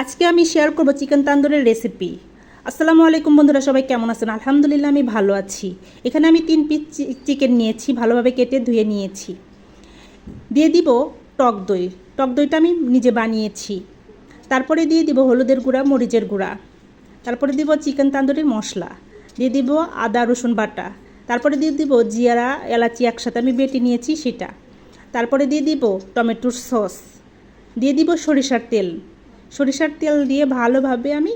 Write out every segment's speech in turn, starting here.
আজকে আমি শেয়ার করব চিকেন তান্দুরের রেসিপি। আসসালামু আলাইকুম বন্ধুরা, সবাই কেমন আছেন? আলহামদুলিল্লাহ আমি ভালো আছি। এখানে আমি 3 পিস চিকেন নিয়েছি, ভালোভাবে কেটে ধুয়ে নিয়েছি। দিয়ে দিব টক দই। টক দইটা আমি নিজে বানিয়েছি। তারপরে দিয়ে দিব হলুদের গুঁড়া, মরিচের গুঁড়া। তারপরে দিব চিকেন তান্দুরির মশলা। দিয়ে দিব আদা রসুন বাটা। তারপরে দিয়ে দিব জিরা এলাচি একসাথে আমি বেটে নিয়েছি সেটা। তারপরে দিয়ে দিব টমেটোর সস। দিয়ে দিব সরিষার তেল। সরিষার তেল দিয়ে ভালোভাবে আমি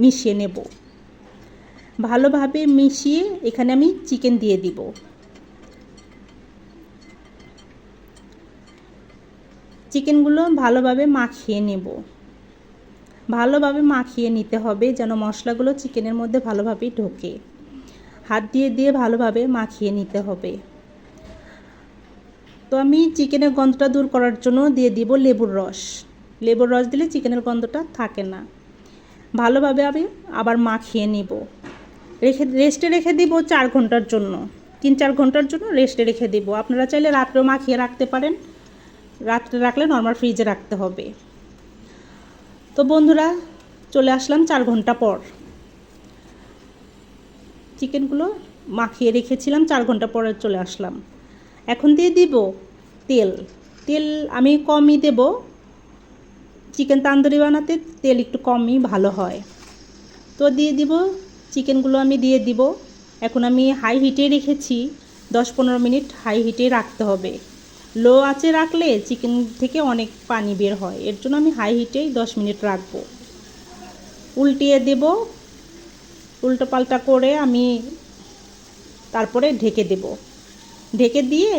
মিশিয়ে নেব। ভালোভাবে মিশিয়ে এখানে আমি চিকেন দিয়ে দিব। চিকেনগুলো ভালোভাবে মাখিয়ে নেব। ভালোভাবে মাখিয়ে নিতে হবে যেন মশলাগুলো চিকেনের মধ্যে ভালোভাবে ঢোকে। হাত দিয়ে দিয়ে ভালোভাবে মাখিয়ে নিতে হবে। তো আমি চিকেনের গন্ধটা দূর করার জন্য দিয়ে দিব লেবুর রস। লেবুর রস দিলে চিকেনের গন্ধটা থাকে না। ভালোভাবে আমি আবার মাখিয়ে নেব। রেস্টে রেখে দিব 4 ঘন্টার জন্য। 3-4 ঘন্টার জন্য রেস্টে রেখে দিব। আপনারা চাইলে রাত্রেও মাখিয়ে রাখতে পারেন। রাত্রে রাখলে নরমাল ফ্রিজে রাখতে হবে। তো বন্ধুরা, চলে আসলাম 4 ঘন্টা পর। চিকেনগুলো মাখিয়ে রেখেছিলাম, 4 ঘন্টা পরে চলে আসলাম। এখন দিয়ে দিব তেল। তেল আমি কমই দেব। চিকেন তান্দুরি বানাতে তেল একটু কমই ভালো হয়। তো দিয়ে দিব চিকেনগুলো, আমি দিয়ে দিব। এখন আমি হাই হিটে রেখেছি। 10-15 মিনিট হাই হিটে রাখতে হবে। লো আঁচে রাখলে চিকেন থেকে অনেক পানি বের হয়, এর জন্য আমি হাই হিটেই 10 মিনিট রাখবো। উল্টিয়ে দেব। উল্টো পাল্টা করে আমি তারপরে ঢেকে দেব। ঢেকে দিয়ে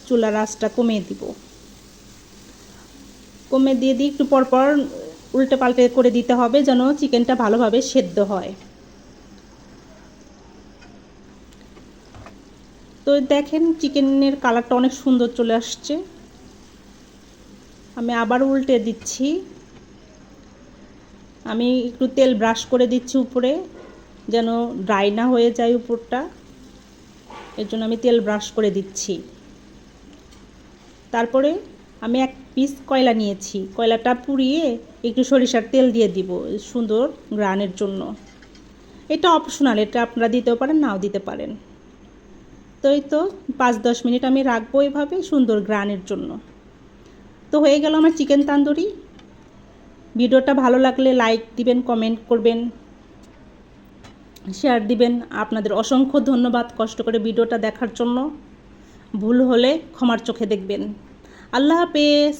চুলার আঁচটা কমিয়ে দিব। কমে দিয়ে একটু পরপর উল্টে পাল্টে করে দিতে হবে যেন চিকেনটা ভালোভাবে সেদ্ধ হয়। তো দেখেন চিকেনের কালারটা অনেক সুন্দর চলে আসছে। আমি আবার উল্টে দিচ্ছি। আমি একটু তেল ব্রাশ করে দিচ্ছি উপরে যেন ড্রাই না হয়ে যায় উপরটা, এর জন্য আমি তেল ব্রাশ করে দিচ্ছি। তারপরে আমি 1 পিস কয়লা নিয়েছি। কয়লাটা পুড়িয়ে একটু সরিষার তেল দিয়ে দিব সুন্দর গ্রানের জন্য। এটা অপশনাল, এটা আপনারা দিতেও পারেন, নাও দিতে পারেন। তো এই তো 5-10 মিনিট আমি রাখবো এভাবে সুন্দর গ্রানের জন্য। তো হয়ে গেল আমার চিকেন তান্দুরি। ভিডিওটা ভালো লাগলে লাইক দিবেন, কমেন্ট করবেন, শেয়ার দিবেন। আপনাদের অসংখ্য ধন্যবাদ কষ্ট করে ভিডিওটা দেখার জন্য। ভুল হলে ক্ষমার চোখে দেখবেন। আল্লাহ হাফেজ।